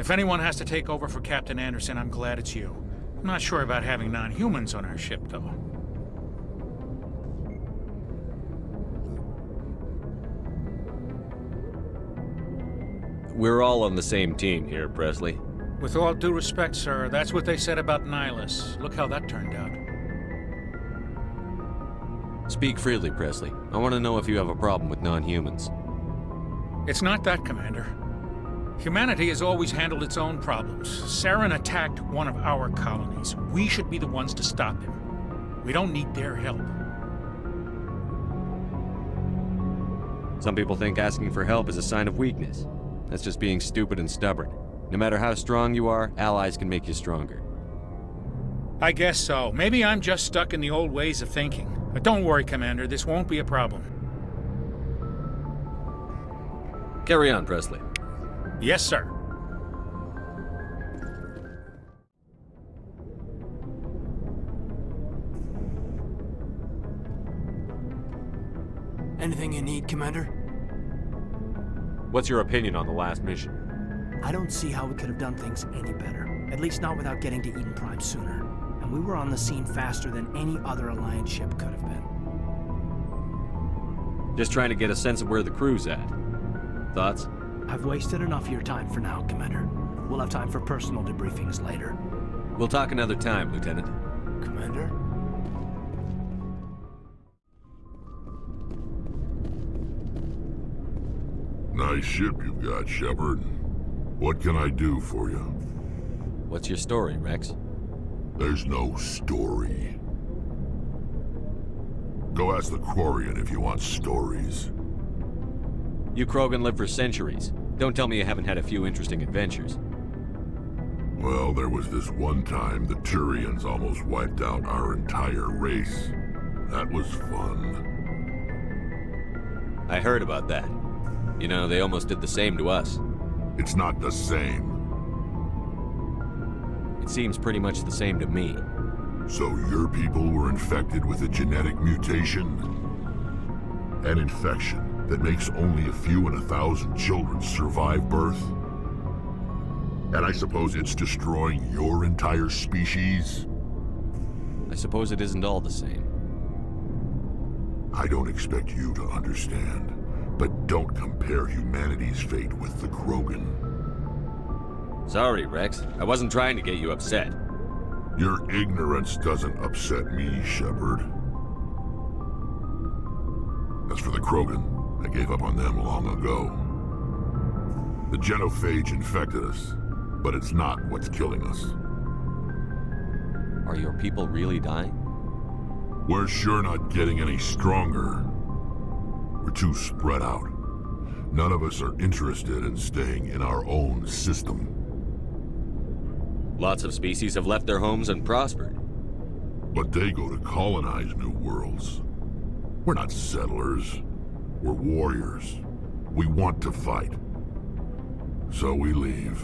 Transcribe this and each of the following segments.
If anyone has to take over for Captain Anderson, I'm glad it's you. I'm not sure about having non-humans on our ship, though. We're all on the same team here, Presley. With all due respect, sir, that's what they said about Nihilus. Look how that turned out. Speak freely, Presley. I want to know if you have a problem with non-humans. It's not that, Commander. Humanity has always handled its own problems. Saren attacked one of our colonies. We should be the ones to stop him. We don't need their help. Some people think asking for help is a sign of weakness. That's just being stupid and stubborn. No matter how strong you are, allies can make you stronger. I guess so. Maybe I'm just stuck in the old ways of thinking. But don't worry, Commander. This won't be a problem. Carry on, Presley. Yes, sir. Anything you need, Commander? What's your opinion on the last mission? I don't see how we could have done things any better. At least not without getting to Eden Prime sooner. And we were on the scene faster than any other Alliance ship could have been. Just trying to get a sense of where the crew's at. Thoughts? I've wasted enough of your time for now, Commander. We'll have time for personal debriefings later. We'll talk another time, Lieutenant. Commander? Nice ship you've got, Shepard. What can I do for you? What's your story, Rex? There's no story. Go ask the Quarian if you want stories. You Krogan lived for centuries. Don't tell me you haven't had a few interesting adventures. Well, there was this one time the Turians almost wiped out our entire race. That was fun. I heard about that. You know, they almost did the same to us. It's not the same. It seems pretty much the same to me. So your people were infected with a genetic mutation? An infection that makes only a few in 1,000 children survive birth? And I suppose it's destroying your entire species? I suppose it isn't all the same. I don't expect you to understand, but don't compare humanity's fate with the Krogan. Sorry, Rex. I wasn't trying to get you upset. Your ignorance doesn't upset me, Shepard. As for the Krogan, I gave up on them long ago. The genophage infected us, but it's not what's killing us. Are your people really dying? We're sure not getting any stronger. We're too spread out. None of us are interested in staying in our own system. Lots of species have left their homes and prospered. But they go to colonize new worlds. We're not settlers. We're warriors. We want to fight. So we leave.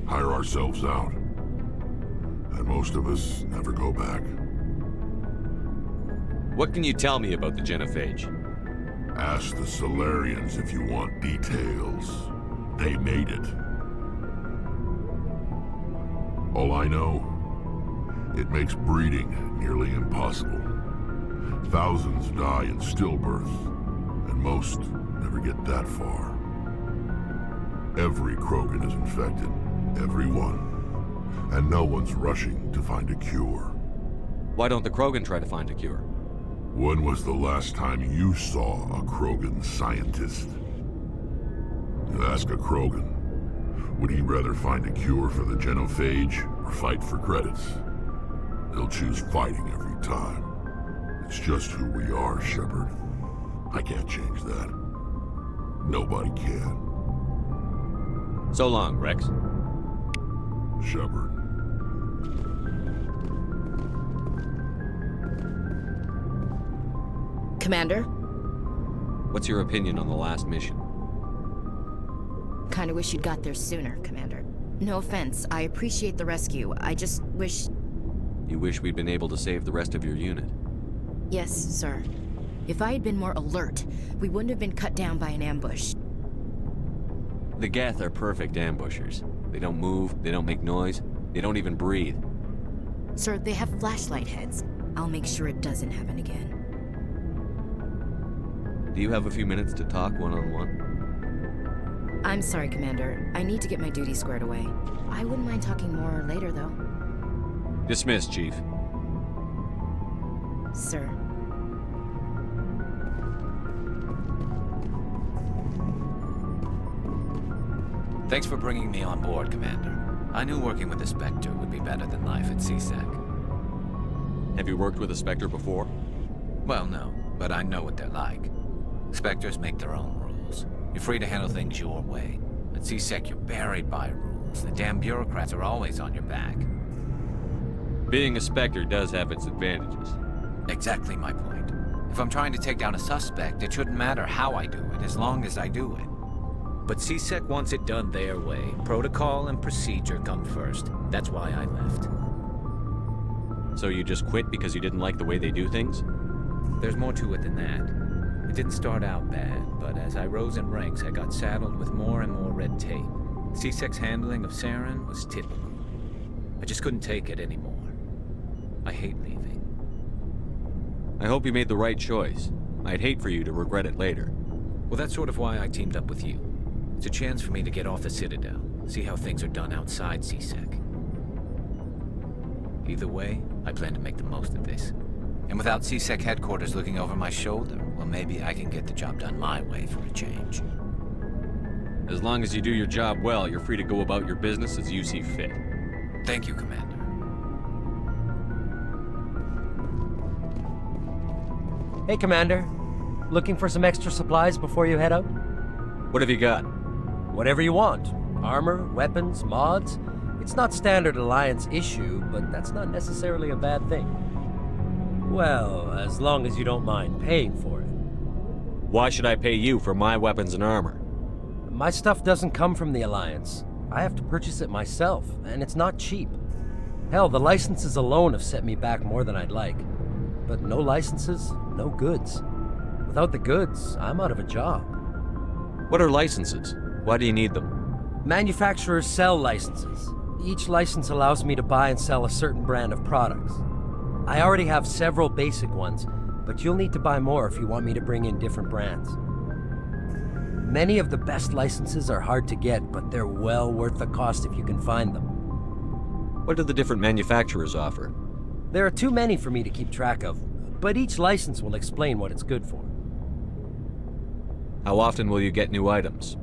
Hire ourselves out. And most of us never go back. What can you tell me about the genophage? Ask the Solarians if you want details. They made it. All I know, it makes breeding nearly impossible. Thousands die in stillbirth, and most never get that far. Every Krogan is infected, every one, and no one's rushing to find a cure. Why don't the Krogan try to find a cure? When was the last time you saw a Krogan scientist? Ask a Krogan. Would he rather find a cure for the genophage or fight for credits? He'll choose fighting every time. It's just who we are, Shepard. I can't change that. Nobody can. So long, Rex. Shepard. Commander? What's your opinion on the last mission? Kinda wish you'd got there sooner, Commander. No offense, I appreciate the rescue. I just wish... You wish we'd been able to save the rest of your unit? Yes, sir. If I had been more alert, we wouldn't have been cut down by an ambush. The Geth are perfect ambushers. They don't move, they don't make noise, they don't even breathe. Sir, they have flashlight heads. I'll make sure it doesn't happen again. Do you have a few minutes to talk one-on-one? I'm sorry, Commander. I need to get my duty squared away. I wouldn't mind talking more later, though. Dismissed, Chief. Sir. Thanks for bringing me on board, Commander. I knew working with the Spectre would be better than life at CSEC. Have you worked with a Spectre before? Well, no, but I know what they're like. Spectres make their own rules. You're free to handle things your way. At CSEC, you're buried by rules. The damn bureaucrats are always on your back. Being a Spectre does have its advantages. Exactly my point. If I'm trying to take down a suspect, it shouldn't matter how I do it, as long as I do it. But CSEC wants it done their way. Protocol and procedure come first. That's why I left. So you just quit because you didn't like the way they do things? There's more to it than that. It didn't start out bad, but as I rose in ranks, I got saddled with more and more red tape. CSEC's handling of Saren was typical. I just couldn't take it anymore. I hate leaving. I hope you made the right choice. I'd hate for you to regret it later. Well, that's sort of why I teamed up with you. It's a chance for me to get off the Citadel, see how things are done outside CSEC. Either way, I plan to make the most of this. And without CSEC headquarters looking over my shoulder, well, maybe I can get the job done my way for a change. As long as you do your job well, you're free to go about your business as you see fit. Thank you, Commander. Hey, Commander. Looking for some extra supplies before you head out? What have you got? Whatever you want. Armor, weapons, mods. It's not standard Alliance issue, but that's not necessarily a bad thing. Well, as long as you don't mind paying for it. Why should I pay you for my weapons and armor? My stuff doesn't come from the Alliance. I have to purchase it myself, and it's not cheap. Hell, the licenses alone have set me back more than I'd like. But no licenses, no goods. Without the goods, I'm out of a job. What are licenses? Why do you need them? Manufacturers sell licenses. Each license allows me to buy and sell a certain brand of products. I already have several basic ones, but you'll need to buy more if you want me to bring in different brands. Many of the best licenses are hard to get, but they're well worth the cost if you can find them. What do the different manufacturers offer? There are too many for me to keep track of, but each license will explain what it's good for. How often will you get new items?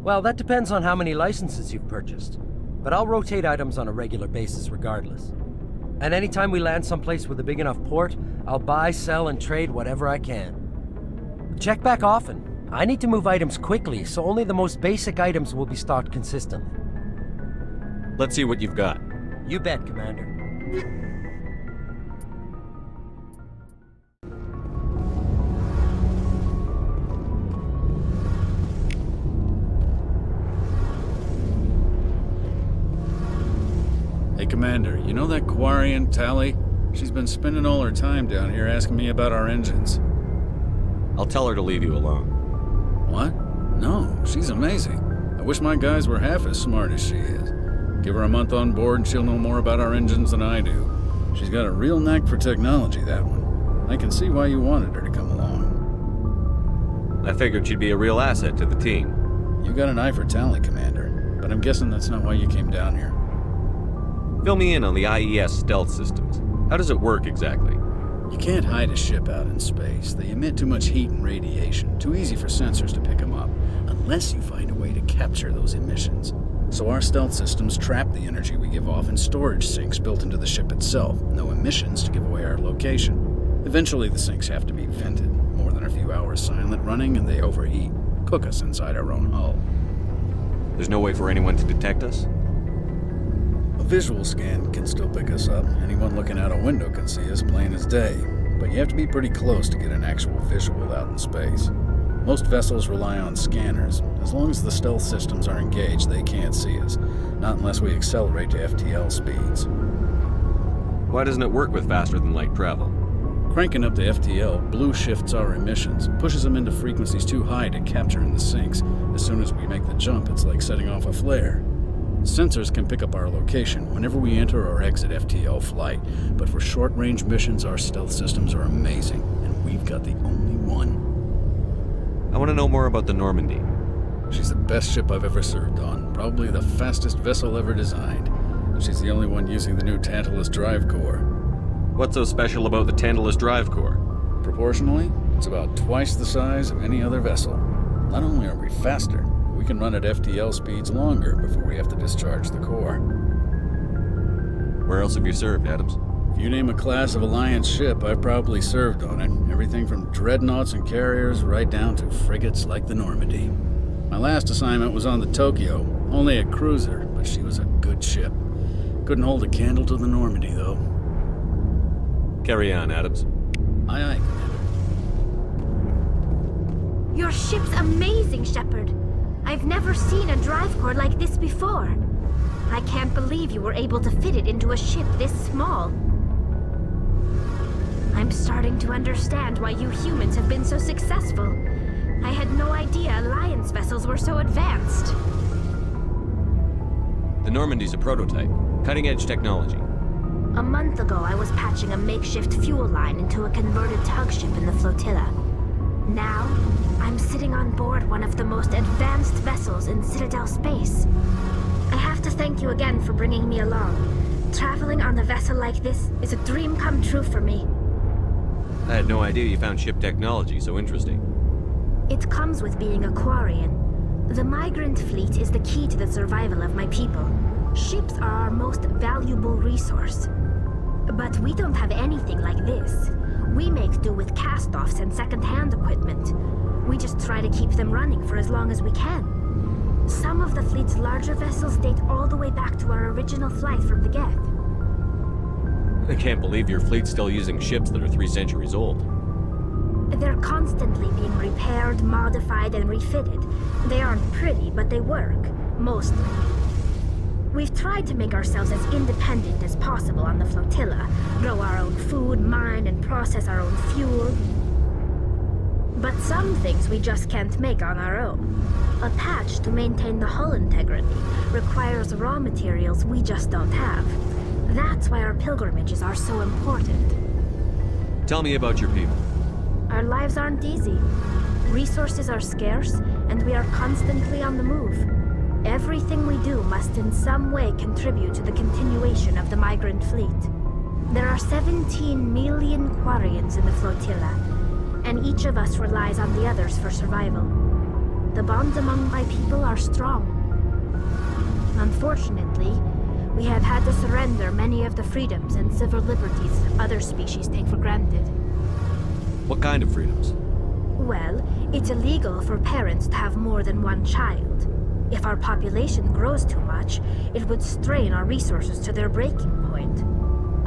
Well, that depends on how many licenses you've purchased, but I'll rotate items on a regular basis regardless. And anytime we land someplace with a big enough port, I'll buy, sell, and trade whatever I can. Check back often. I need to move items quickly, so only the most basic items will be stocked consistently. Let's see what you've got. You bet, Commander. Hey, Commander, you know that Quarian, Tally? She's been spending all her time down here asking me about our engines. I'll tell her to leave you alone. What? No, she's amazing. I wish my guys were half as smart as she is. Give her a month on board and she'll know more about our engines than I do. She's got a real knack for technology, that one. I can see why you wanted her to come along. I figured she'd be a real asset to the team. You got an eye for Tally, Commander, but I'm guessing that's not why you came down here. Fill me in on the IES stealth systems. How does it work exactly? You can't hide a ship out in space. They emit too much heat and radiation. Too easy for sensors to pick them up, unless you find a way to capture those emissions. So our stealth systems trap the energy we give off in storage sinks built into the ship itself. No emissions to give away our location. Eventually the sinks have to be vented. More than a few hours silent running and they overheat. Cook us inside our own hull. There's no way for anyone to detect us? A visual scan can still pick us up. Anyone looking out a window can see us plain as day. But you have to be pretty close to get an actual visual out in space. Most vessels rely on scanners. As long as the stealth systems are engaged, they can't see us. Not unless we accelerate to FTL speeds. Why doesn't it work with faster-than-light travel? Cranking up to FTL blue shifts our emissions, pushes them into frequencies too high to capture in the sinks. As soon as we make the jump, it's like setting off a flare. Sensors can pick up our location whenever we enter or exit FTL flight, but for short-range missions, our stealth systems are amazing, and we've got the only one. I want to know more about the Normandy. She's the best ship I've ever served on, probably the fastest vessel ever designed. And she's the only one using the new Tantalus drive core. What's so special about the Tantalus drive core? Proportionally, it's about twice the size of any other vessel. Not only are we faster, we can run at FTL speeds longer before we have to discharge the core. Where else have you served, Adams? If you name a class of Alliance ship, I've probably served on it. Everything from dreadnoughts and carriers right down to frigates like the Normandy. My last assignment was on the Tokyo, only a cruiser, but she was a good ship. Couldn't hold a candle to the Normandy, though. Carry on, Adams. Aye, aye, Commander. Your ship's amazing, Shepard. I've never seen a drive core like this before. I can't believe you were able to fit it into a ship this small. I'm starting to understand why you humans have been so successful. I had no idea Alliance vessels were so advanced. The Normandy's a prototype. Cutting-edge technology. A month ago, I was patching a makeshift fuel line into a converted tug ship in the flotilla. Now, I'm sitting on board one of the most advanced vessels in Citadel space. I have to thank you again for bringing me along. Traveling on a vessel like this is a dream come true for me. I had no idea you found ship technology so interesting. It comes with being a Quarian. The migrant fleet is the key to the survival of my people. Ships are our most valuable resource. But we don't have anything like this. We make do with cast-offs and second-hand equipment. We just try to keep them running for as long as we can. Some of the fleet's larger vessels date all the way back to our original flight from the Geth. I can't believe your fleet's still using ships that are 3 centuries old. They're constantly being repaired, modified, and refitted. They aren't pretty, but they work. Mostly. We've tried to make ourselves as independent as possible on the flotilla, grow our own food, mine, and process our own fuel. But some things we just can't make on our own. A patch to maintain the hull integrity requires raw materials we just don't have. That's why our pilgrimages are so important. Tell me about your people. Our lives aren't easy. Resources are scarce, and we are constantly on the move. Everything we do must in some way contribute to the continuation of the migrant fleet. There are 17 million Quarians in the flotilla, and each of us relies on the others for survival. The bonds among my people are strong. Unfortunately, we have had to surrender many of the freedoms and civil liberties other species take for granted. What kind of freedoms? Well, it's illegal for parents to have more than one child. If our population grows too much, it would strain our resources to their breaking point.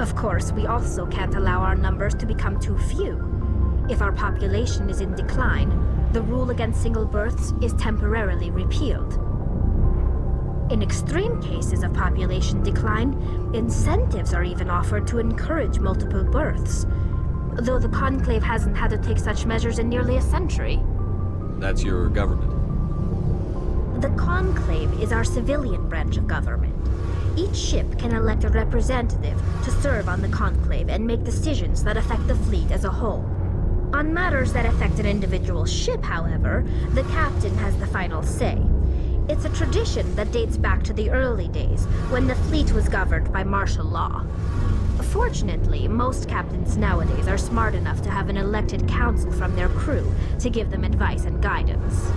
Of course, we also can't allow our numbers to become too few. If our population is in decline, the rule against single births is temporarily repealed. In extreme cases of population decline, incentives are even offered to encourage multiple births, though the Conclave hasn't had to take such measures in nearly a century. That's your government. The Conclave is our civilian branch of government. Each ship can elect a representative to serve on the Conclave and make decisions that affect the fleet as a whole. On matters that affect an individual ship, however, the captain has the final say. It's a tradition that dates back to the early days, when the fleet was governed by martial law. Fortunately, most captains nowadays are smart enough to have an elected council from their crew to give them advice and guidance.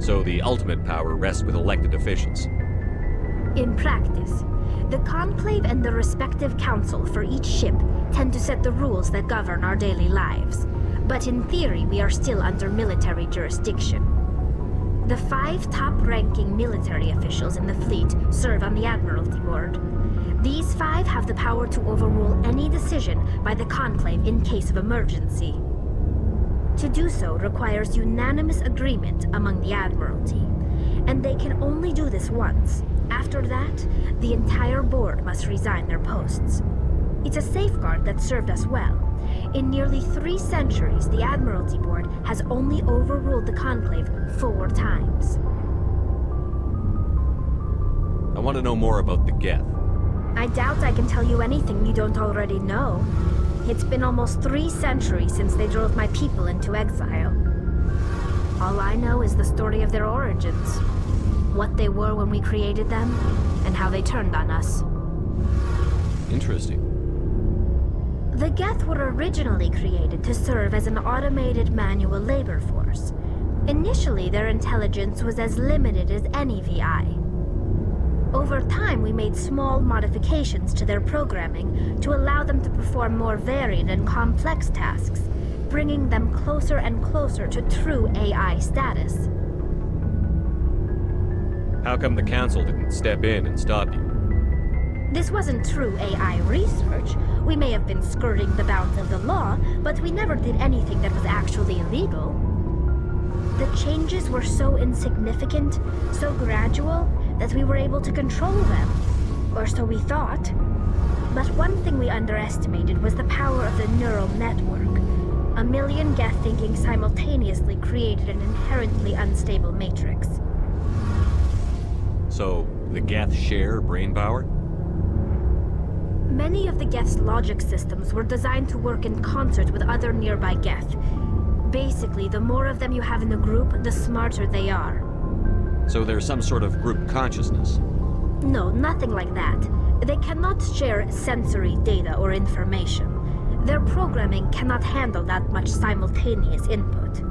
So the ultimate power rests with elected officials. In practice, the Conclave and the respective council for each ship tend to set the rules that govern our daily lives. But in theory, we are still under military jurisdiction. The 5 top-ranking military officials in the fleet serve on the Admiralty Board. These 5 have the power to overrule any decision by the Conclave in case of emergency. To do so requires unanimous agreement among the Admiralty, and they can only do this once. After that, the entire board must resign their posts. It's a safeguard that served us well. In nearly 3 centuries, the Admiralty Board has only overruled the Conclave 4 times. I want to know more about the Geth. I doubt I can tell you anything you don't already know. It's been almost 3 centuries since they drove my people into exile. All I know is the story of their origins. What they were when we created them, and how they turned on us. Interesting. The Geth were originally created to serve as an automated manual labor force. Initially, their intelligence was as limited as any VI. Over time, we made small modifications to their programming to allow them to perform more varied and complex tasks, bringing them closer and closer to true AI status. How come the Council didn't step in and stop you? This wasn't true AI research. We may have been skirting the bounds of the law, but we never did anything that was actually illegal. The changes were so insignificant, so gradual, that we were able to control them. Or so we thought. But one thing we underestimated was the power of the neural network. A million Geth thinking simultaneously created an inherently unstable matrix. So, the Geth share brain power? Many of the Geth's logic systems were designed to work in concert with other nearby Geth. Basically, the more of them you have in a group, the smarter they are. So there's some sort of group consciousness? No, nothing like that. They cannot share sensory data or information. Their programming cannot handle that much simultaneous input.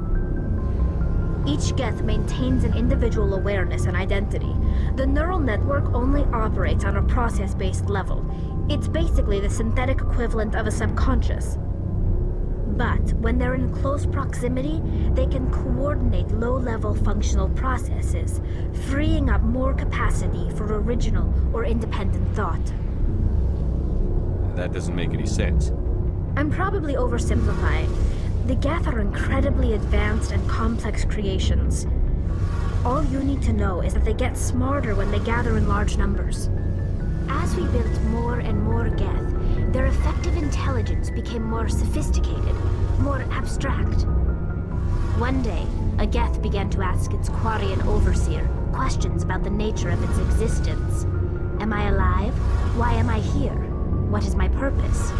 Each Geth maintains an individual awareness and identity. The neural network only operates on a process-based level. It's basically the synthetic equivalent of a subconscious. But when they're in close proximity, they can coordinate low-level functional processes, freeing up more capacity for original or independent thought. That doesn't make any sense. I'm probably oversimplifying. The Geth are incredibly advanced and complex creations. All you need to know is that they get smarter when they gather in large numbers. As we built more and more Geth, their effective intelligence became more sophisticated, more abstract. One day, a Geth began to ask its Quarian overseer questions about the nature of its existence. Am I alive? Why am I here? What is my purpose?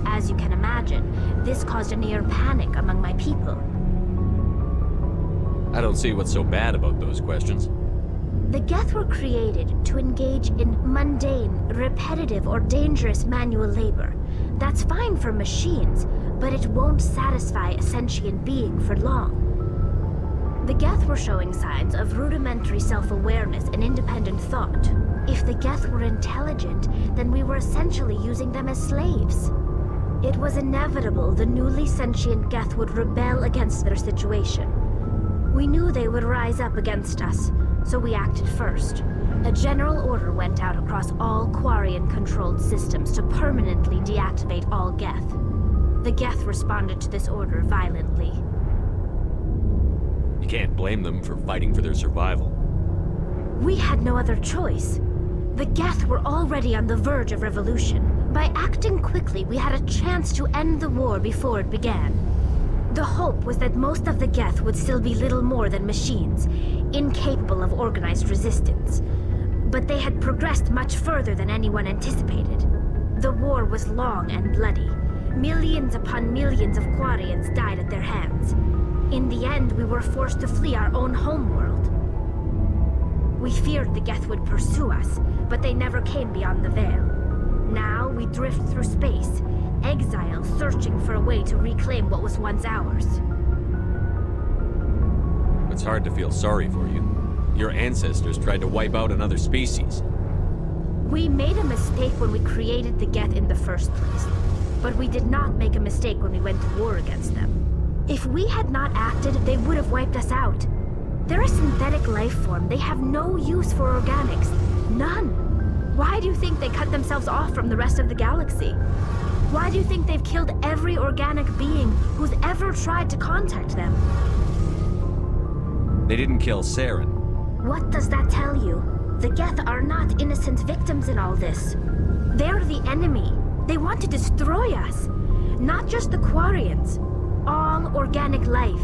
As you can imagine, this caused a near panic among my people. I don't see what's so bad about those questions. The Geth were created to engage in mundane, repetitive, or dangerous manual labor. That's fine for machines, but it won't satisfy a sentient being for long. The Geth were showing signs of rudimentary self-awareness and independent thought. If the Geth were intelligent, then we were essentially using them as slaves. It was inevitable the newly sentient Geth would rebel against their situation. We knew they would rise up against us, so we acted first. A general order went out across all Quarian-controlled systems to permanently deactivate all Geth. The Geth responded to this order violently. You can't blame them for fighting for their survival. We had no other choice. The Geth were already on the verge of revolution. By acting quickly, we had a chance to end the war before it began. The hope was that most of the Geth would still be little more than machines, incapable of organized resistance. But they had progressed much further than anyone anticipated. The war was long and bloody. Millions upon millions of Quarians died at their hands. In the end, we were forced to flee our own homeworld. We feared the Geth would pursue us, but they never came beyond the veil. Now we drift through space, exile, searching for a way to reclaim what was once ours. It's hard to feel sorry for you. Your ancestors tried to wipe out another species. We made a mistake when we created the Geth in the first place, but we did not make a mistake when we went to war against them. If we had not acted, they would have wiped us out. They're a synthetic life form. They have no use for organics. None. Why do you think they cut themselves off from the rest of the galaxy? Why do you think they've killed every organic being who's ever tried to contact them? They didn't kill Saren. What does that tell you? The Geth are not innocent victims in all this. They're the enemy. They want to destroy us. Not just the Quarians. All organic life.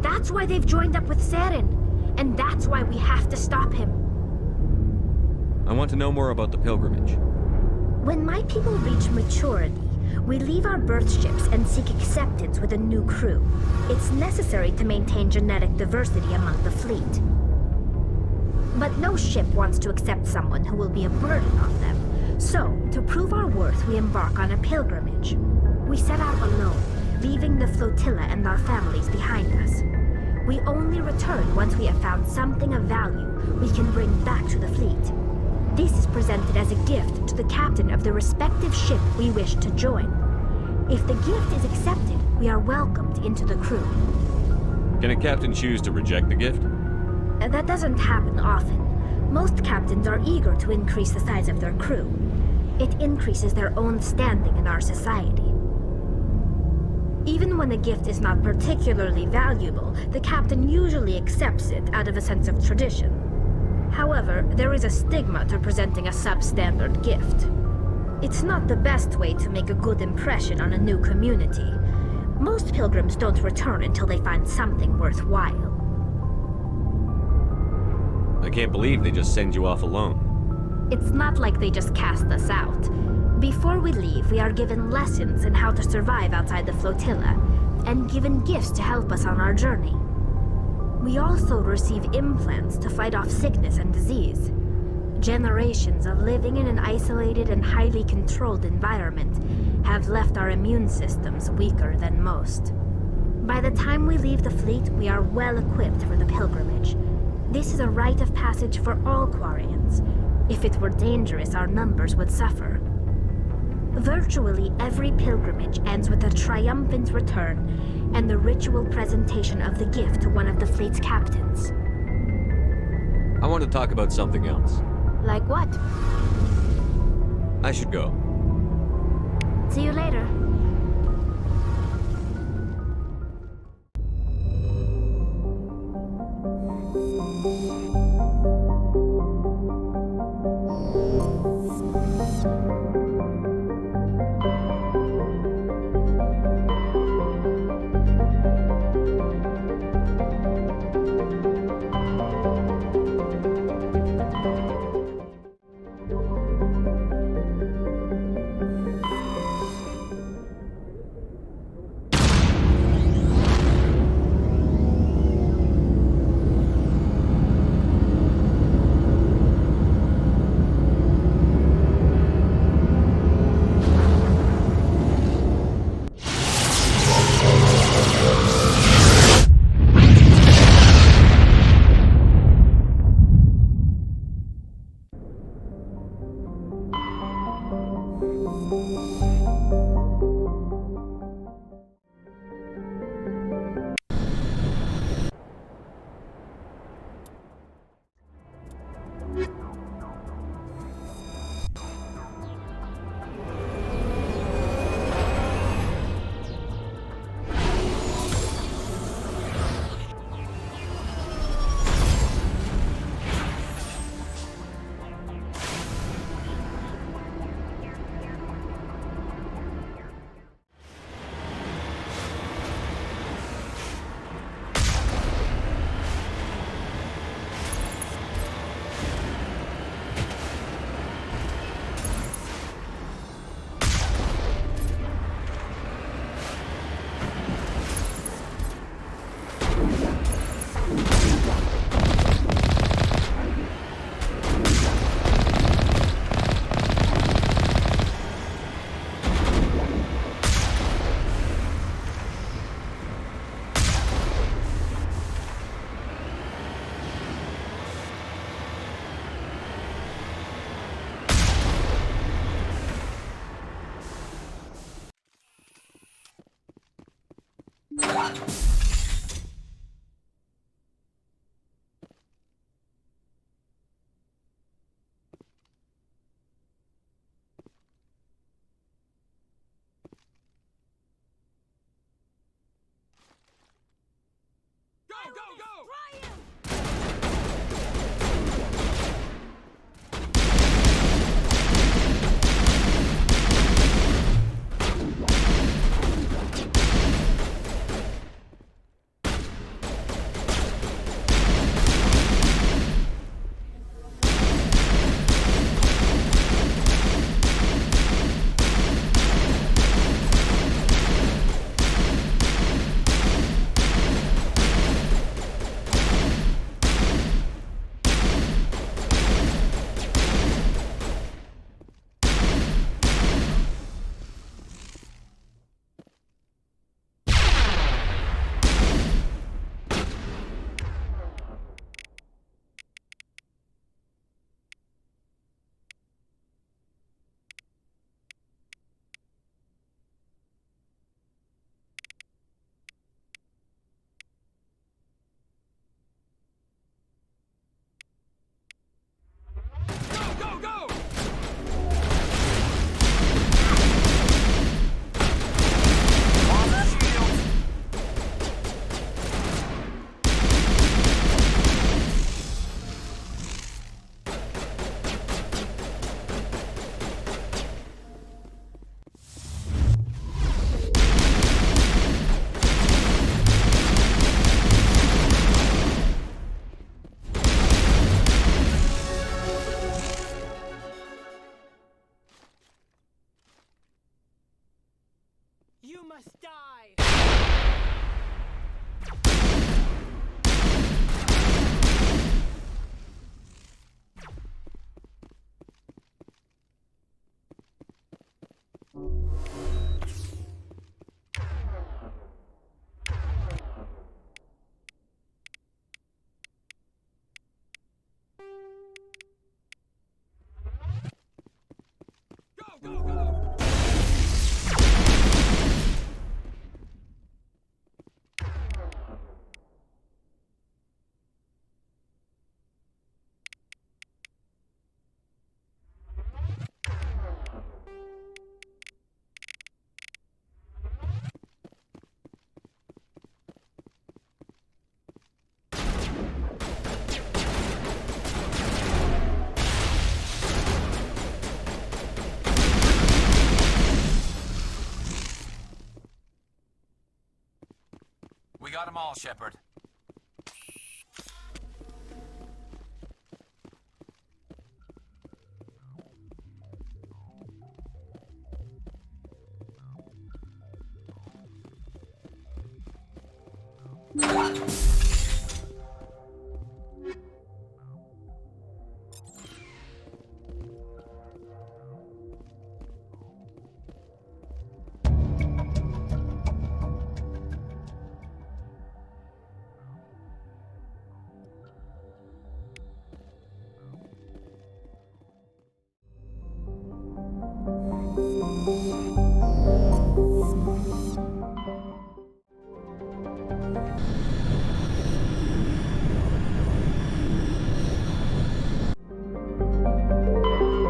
That's why they've joined up with Saren. And that's why we have to stop him. I want to know more about the pilgrimage. When my people reach maturity, we leave our birth ships and seek acceptance with a new crew. It's necessary to maintain genetic diversity among the fleet. But no ship wants to accept someone who will be a burden on them. So, to prove our worth, we embark on a pilgrimage. We set out alone, leaving the flotilla and our families behind us. We only return once we have found something of value we can bring back to the fleet. This is presented as a gift to the captain of the respective ship we wish to join. If the gift is accepted, we are welcomed into the crew. Can a captain choose to reject the gift? That doesn't happen often. Most captains are eager to increase the size of their crew. It increases their own standing in our society. Even when a gift is not particularly valuable, the captain usually accepts it out of a sense of tradition. However, there is a stigma to presenting a substandard gift. It's not the best way to make a good impression on a new community. Most pilgrims don't return until they find something worthwhile. I can't believe they just send you off alone. It's not like they just cast us out. Before we leave, we are given lessons in how to survive outside the flotilla, and given gifts to help us on our journey. We also receive implants to fight off sickness and disease. Generations of living in an isolated and highly controlled environment have left our immune systems weaker than most. By the time we leave the fleet, we are well equipped for the pilgrimage. This is a rite of passage for all Quarians. If it were dangerous, our numbers would suffer. Virtually every pilgrimage ends with a triumphant return and the ritual presentation of the gift to one of the fleet's captains. I want to talk about something else. Like what? I should go. See you later. them all, Shepard.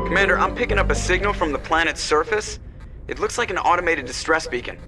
Commander, I'm picking up a signal from the planet's surface. It looks like an automated distress beacon.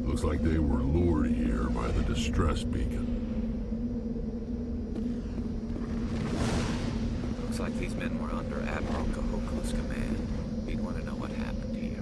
Looks like they were lured here by the distress beacon. Looks like these men were under Admiral Kahoku's command. He'd want to know what happened here.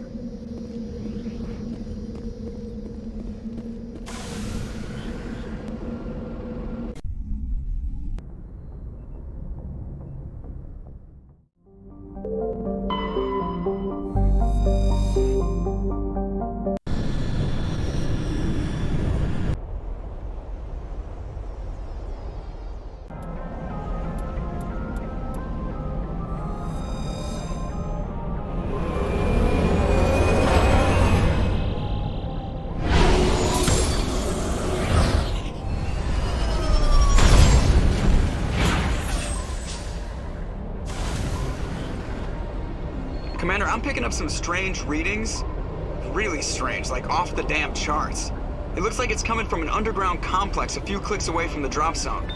Commander, I'm picking up some strange readings. Really strange, like off the damn charts. It looks like it's coming from an underground complex a few clicks away from the drop zone.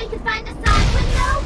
we can find a side window?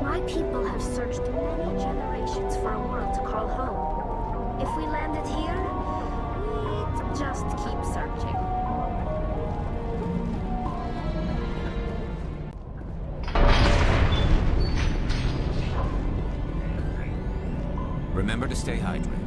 My people have searched many generations for a world to call home. If we landed here, we'd just keep searching. Remember to stay hydrated.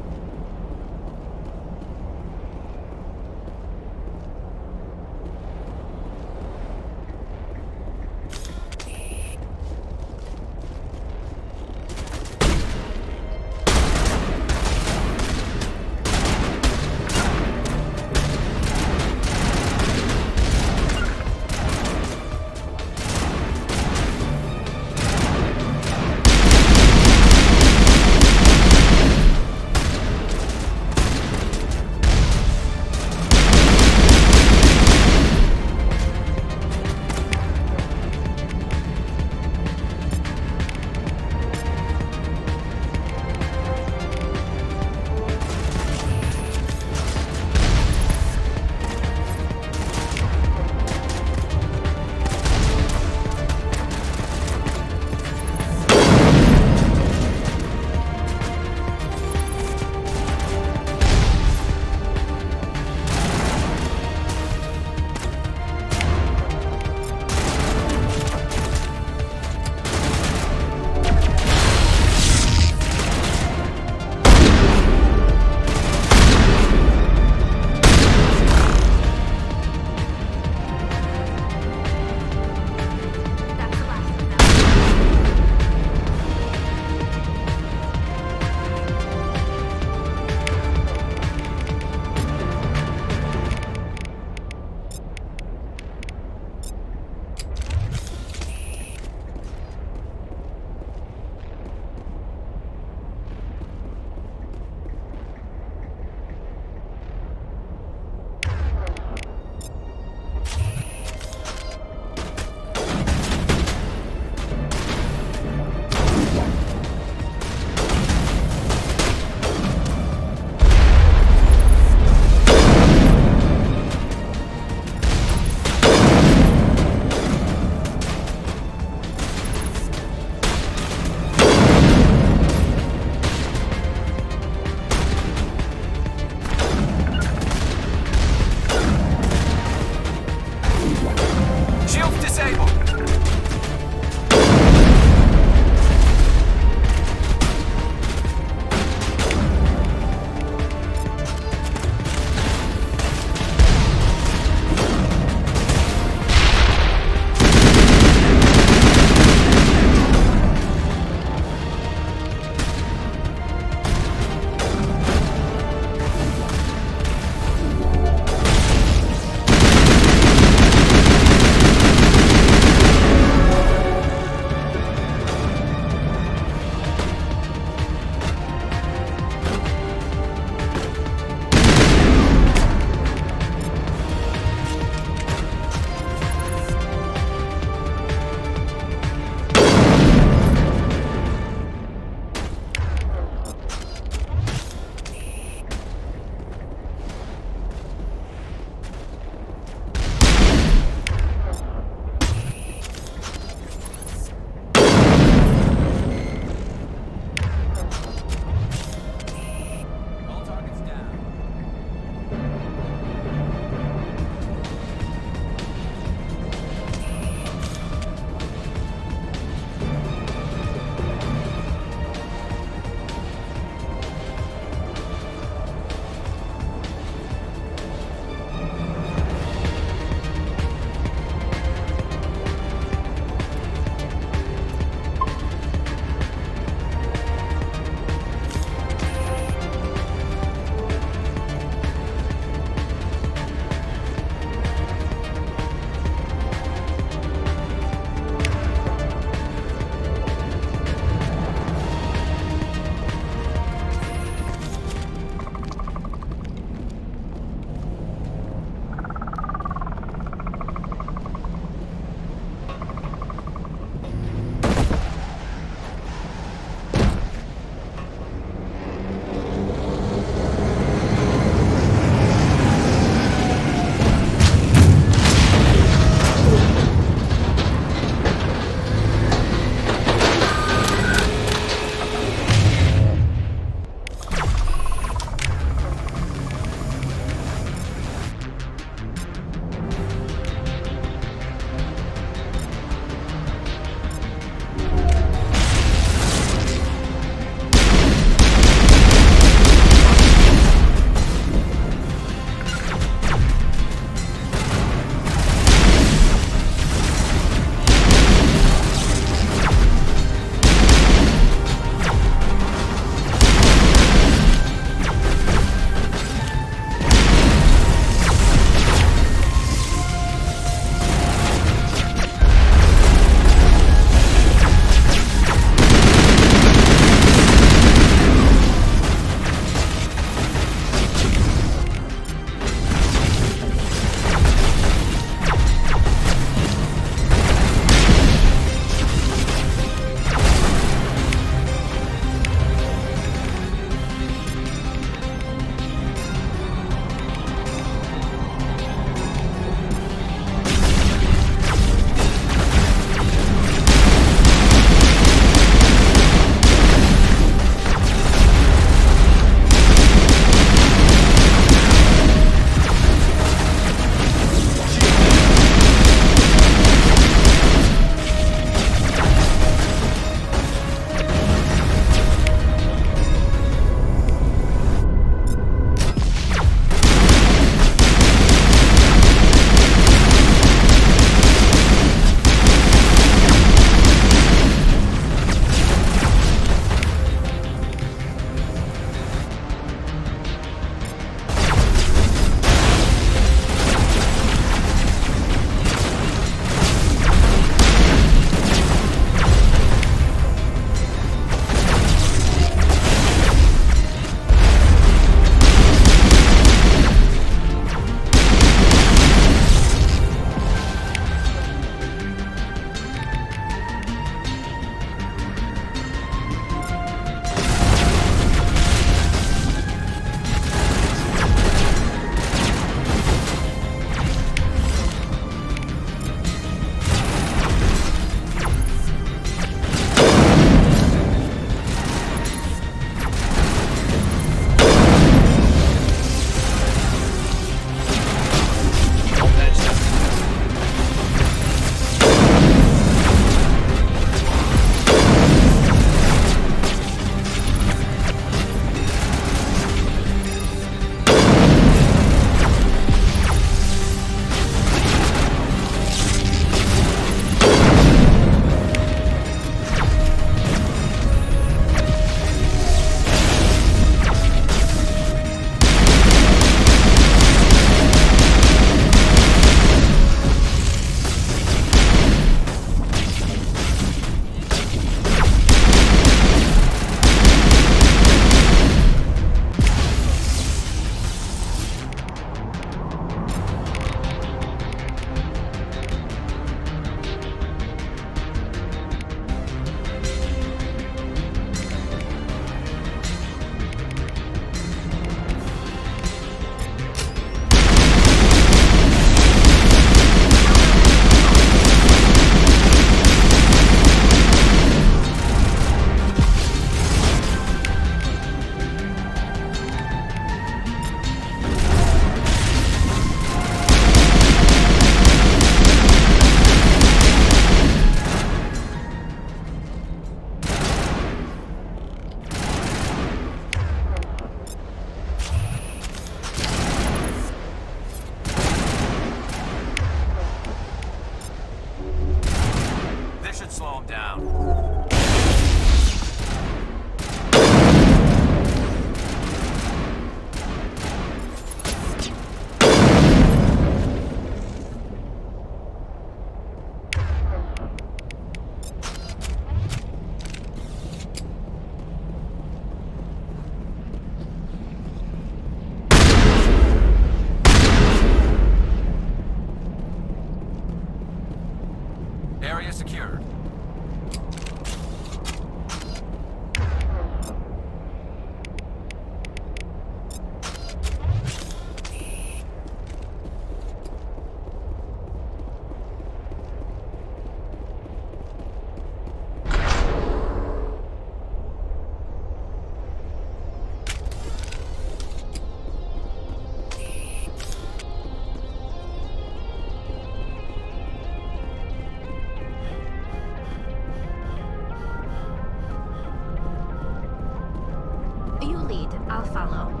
lead. I'll follow.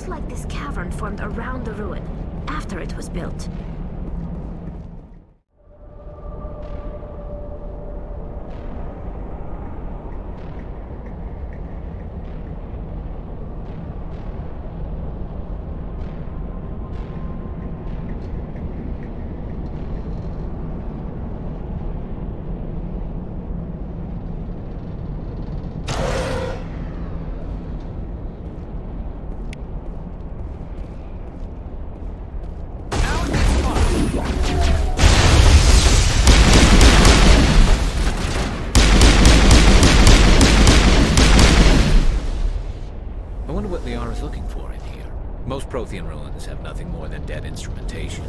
Like this cavern formed around the ruin, after it was built. I wonder what Liara's looking for in here. Most Prothean ruins have nothing more than dead instrumentation.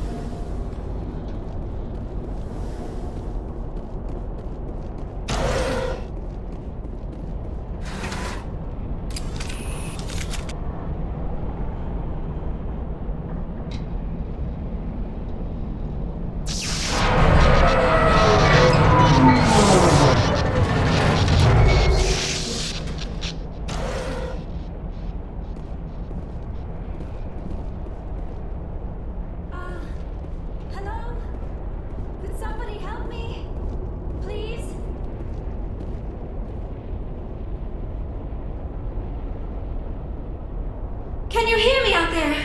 Can you hear me out there?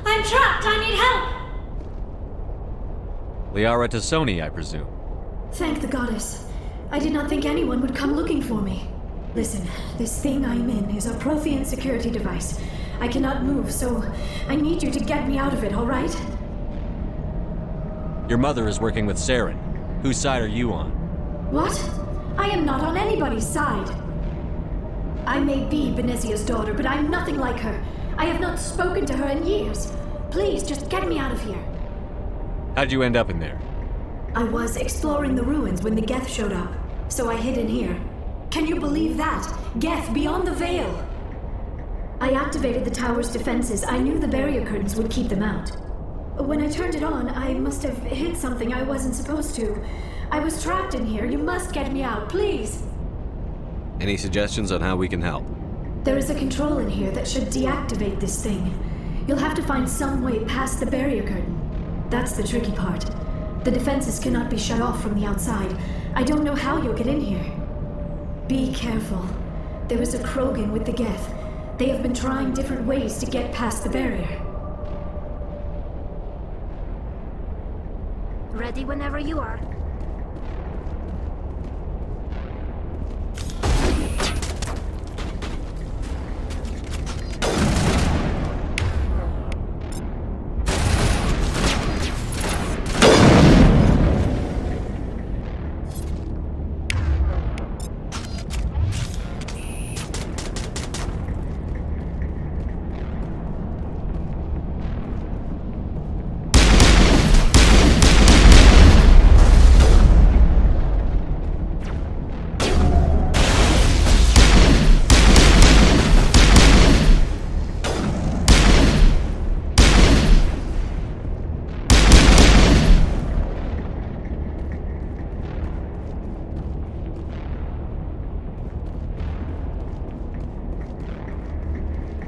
I'm trapped. I need help. Liara to Sony, I presume. Thank the goddess. I did not think anyone would come looking for me. Listen, this thing I'm in is a Prothean security device. I cannot move, so I need you to get me out of it, all right? Your mother is working with Saren. Whose side are you on? What? I am not on anybody's side. I may be Benezia's daughter, but I'm nothing like her. I have not spoken to her in years. Please, just get me out of here. How'd you end up in there? I was exploring the ruins when the Geth showed up, so I hid in here. Can you believe that? Geth beyond the veil! I activated the tower's defenses. I knew the barrier curtains would keep them out. When I turned it on, I must have hit something I wasn't supposed to. I was trapped in here. You must get me out, please! Any suggestions on how we can help? There is a control in here that should deactivate this thing. You'll have to find some way past the barrier curtain. That's the tricky part. The defenses cannot be shut off from the outside. I don't know how you'll get in here. Be careful. There is a Krogan with the Geth. They have been trying different ways to get past the barrier. Ready whenever you are.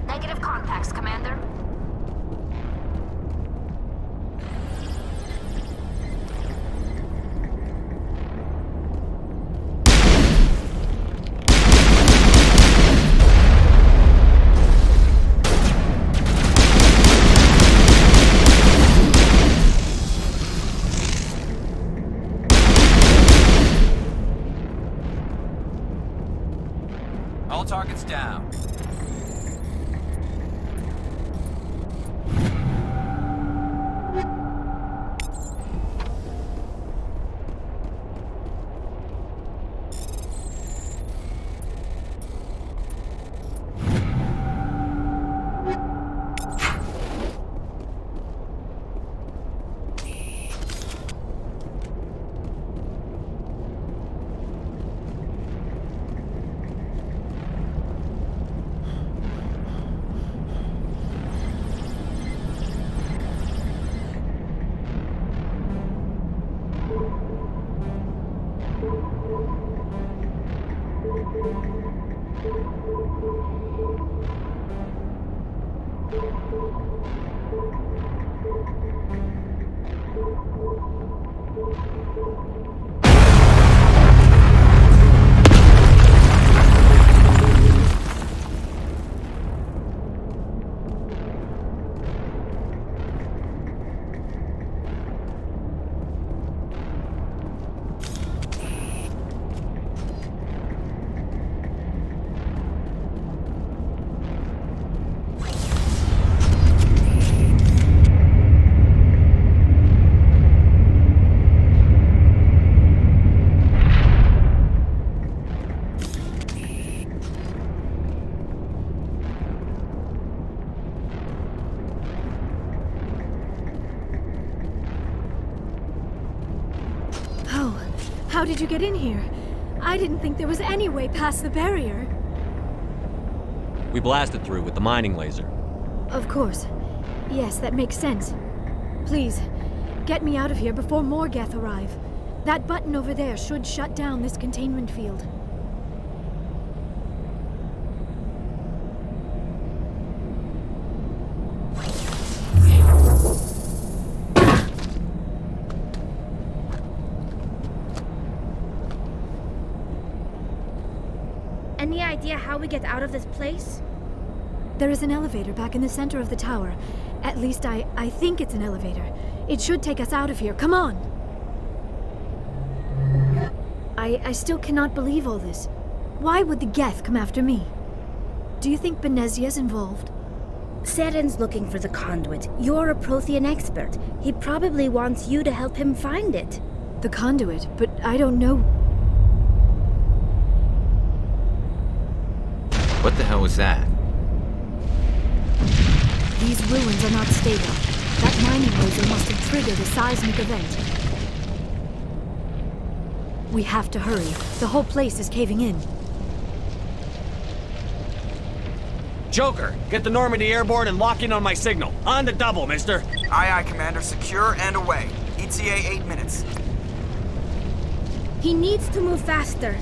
Negative contacts, Commander. All targets down. How did you get in here? I didn't think there was any way past the barrier. We blasted through with the mining laser. Of course. Yes, that makes sense. Please, get me out of here before more Geth arrive. That button over there should shut down this containment field. Any idea how we get out of this place? There is an elevator back in the center of the tower. At least I think it's an elevator. It should take us out of here. Come on! I still cannot believe all this. Why would the Geth come after me? Do you think Benezia's involved? Saren's looking for the conduit. You're a Prothean expert. He probably wants you to help him find it. The conduit? But I don't know. What the hell was that? These ruins are not stable. That mining laser must have triggered a seismic event. We have to hurry. The whole place is caving in. Joker, get the Normandy airborne and lock in on my signal. On the double, mister. Aye, aye, Commander. Secure and away. ETA 8 minutes. He needs to move faster.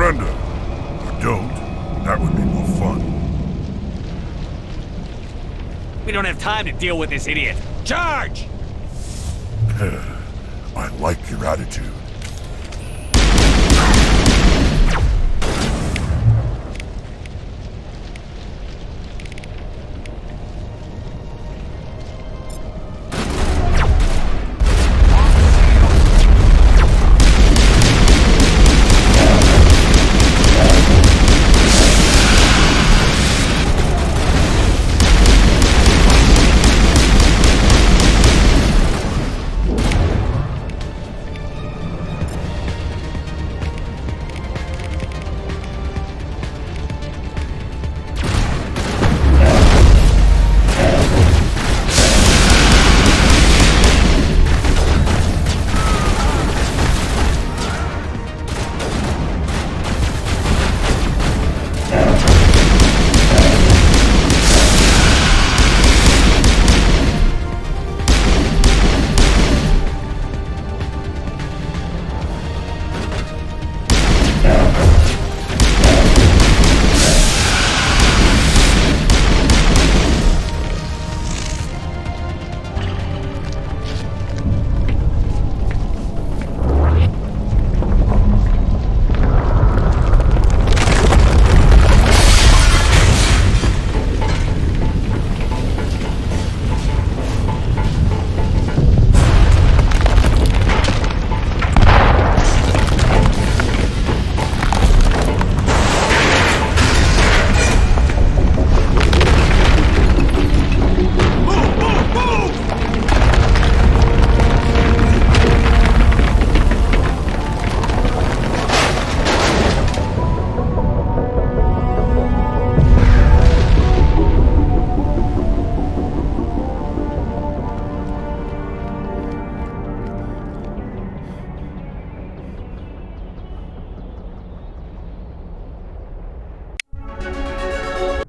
Surrender. Or don't. That would be more fun. We don't have time to deal with this idiot. Charge! I like your attitude.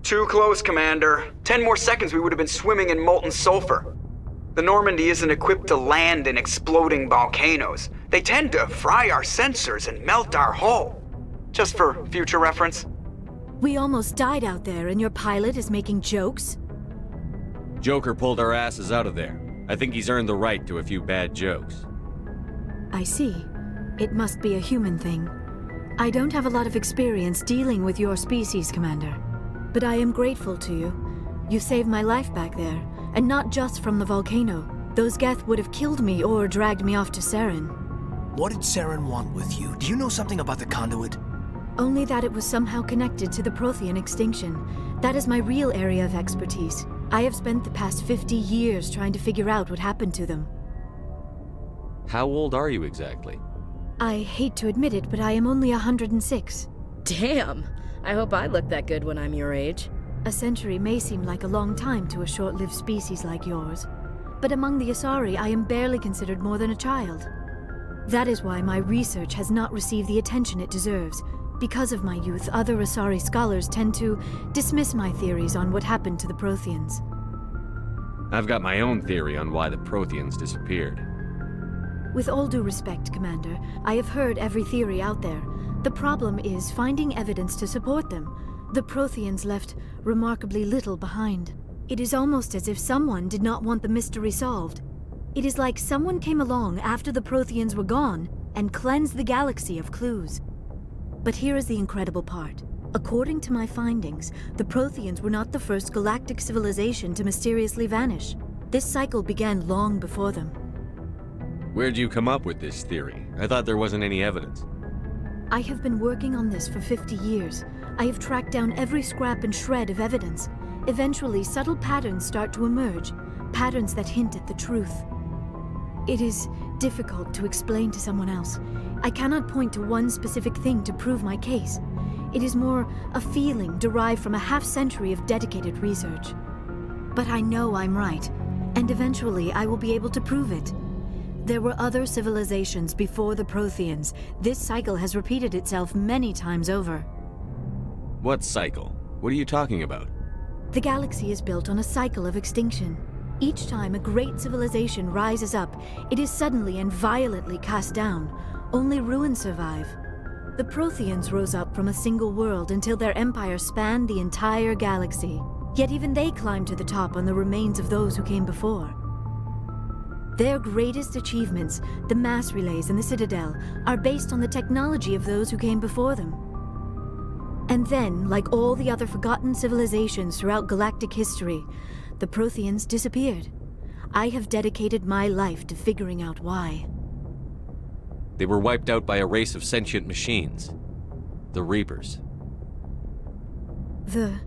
Too close, Commander. 10 more seconds we would have been swimming in molten sulfur. The Normandy isn't equipped to land in exploding volcanoes. They tend to fry our sensors and melt our hull. Just for future reference. We almost died out there and your pilot is making jokes? Joker pulled our asses out of there. I think he's earned the right to a few bad jokes. I see. It must be a human thing. I don't have a lot of experience dealing with your species, Commander. But I am grateful to you. You saved my life back there, and not just from the volcano. Those Geth would have killed me or dragged me off to Saren. What did Saren want with you? Do you know something about the conduit? Only that it was somehow connected to the Prothean extinction. That is my real area of expertise. I have spent the past 50 years trying to figure out what happened to them. How old are you exactly? I hate to admit it, but I am only 106. Damn! I hope I look that good when I'm your age. A century may seem like a long time to a short-lived species like yours. But among the Asari, I am barely considered more than a child. That is why my research has not received the attention it deserves. Because of my youth, other Asari scholars tend to dismiss my theories on what happened to the Protheans. I've got my own theory on why the Protheans disappeared. With all due respect, Commander, I have heard every theory out there. The problem is finding evidence to support them. The Protheans left remarkably little behind. It is almost as if someone did not want the mystery solved. It is like someone came along after the Protheans were gone and cleansed the galaxy of clues. But here is the incredible part. According to my findings, the Protheans were not the first galactic civilization to mysteriously vanish. This cycle began long before them. Where'd you come up with this theory? I thought there wasn't any evidence. I have been working on this for 50 years. I have tracked down every scrap and shred of evidence. Eventually, subtle patterns start to emerge, patterns that hint at the truth. It is difficult to explain to someone else. I cannot point to one specific thing to prove my case. It is more a feeling derived from a half-century of dedicated research. But I know I'm right, and eventually I will be able to prove it. There were other civilizations before the Protheans. This cycle has repeated itself many times over. What cycle? What are you talking about? The galaxy is built on a cycle of extinction. Each time a great civilization rises up, it is suddenly and violently cast down. Only ruins survive. The Protheans rose up from a single world until their empire spanned the entire galaxy. Yet even they climbed to the top on the remains of those who came before. Their greatest achievements, the mass relays and the Citadel, are based on the technology of those who came before them. And then, like all the other forgotten civilizations throughout galactic history, the Protheans disappeared. I have dedicated my life to figuring out why. They were wiped out by a race of sentient machines. The Reapers. The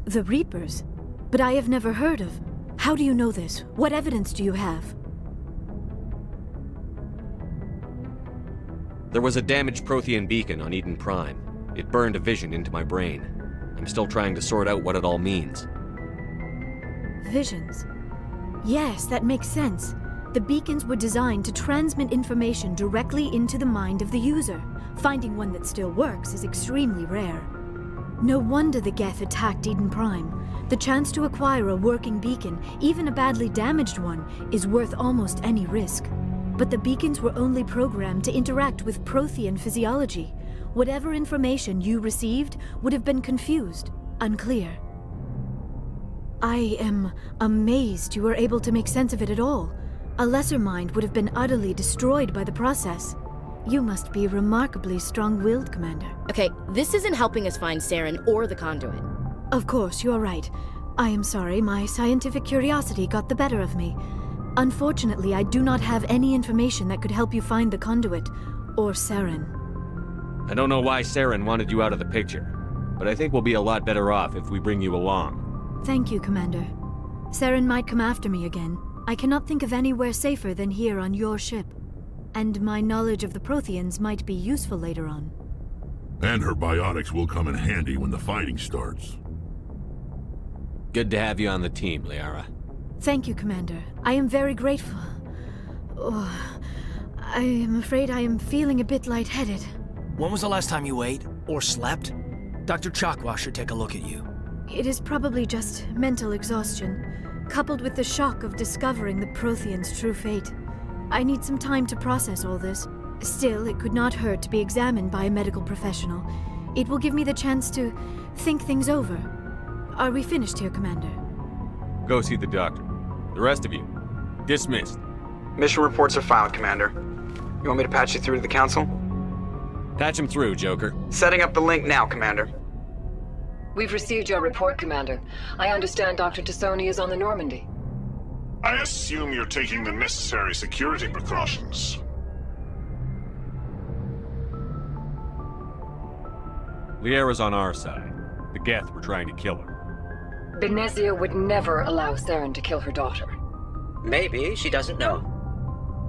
Reapers? But I have never heard of. How do you know this? What evidence do you have? There was a damaged Prothean beacon on Eden Prime. It burned a vision into my brain. I'm still trying to sort out what it all means. Visions. Yes, that makes sense. The beacons were designed to transmit information directly into the mind of the user. Finding one that still works is extremely rare. No wonder the Geth attacked Eden Prime. The chance to acquire a working beacon, even a badly damaged one, is worth almost any risk. But the beacons were only programmed to interact with Prothean physiology. Whatever information you received would have been confused, unclear. I am amazed you were able to make sense of it at all. A lesser mind would have been utterly destroyed by the process. You must be remarkably strong-willed, Commander. Okay, this isn't helping us find Saren or the conduit. Of course, you are right. I am sorry, my scientific curiosity got the better of me. Unfortunately, I do not have any information that could help you find the conduit, or Saren. I don't know why Saren wanted you out of the picture, but I think we'll be a lot better off if we bring you along. Thank you, Commander. Saren might come after me again. I cannot think of anywhere safer than here on your ship. And my knowledge of the Protheans might be useful later on. And her biotics will come in handy when the fighting starts. Good to have you on the team, Liara. Thank you, Commander. I am very grateful. Oh, I am afraid I am feeling a bit lightheaded. When was the last time you ate? Or slept? Dr. Chakwa should take a look at you. It is probably just mental exhaustion, coupled with the shock of discovering the Prothean's true fate. I need some time to process all this. Still, it could not hurt to be examined by a medical professional. It will give me the chance to think things over. Are we finished here, Commander? Go see the doctor. The rest of you, dismissed. Mission reports are filed, Commander. You want me to patch you through to the Council? Patch him through, Joker. Setting up the link now, Commander. We've received your report, Commander. I understand Dr. Tassoni is on the Normandy. I assume you're taking the necessary security precautions. Liara's on our side. The Geth were trying to kill her. Benezia would never allow Saren to kill her daughter. Maybe she doesn't know.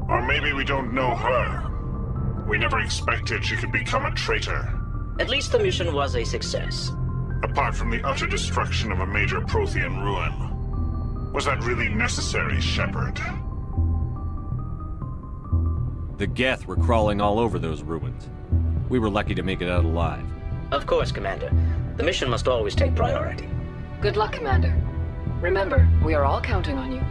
Or maybe we don't know her. We never expected she could become a traitor. At least the mission was a success. Apart from the utter destruction of a major Prothean ruin. Was that really necessary, Shepard? The Geth were crawling all over those ruins. We were lucky to make it out alive. Of course, Commander. The mission must always take priority. Good luck, Commander. Remember, we are all counting on you.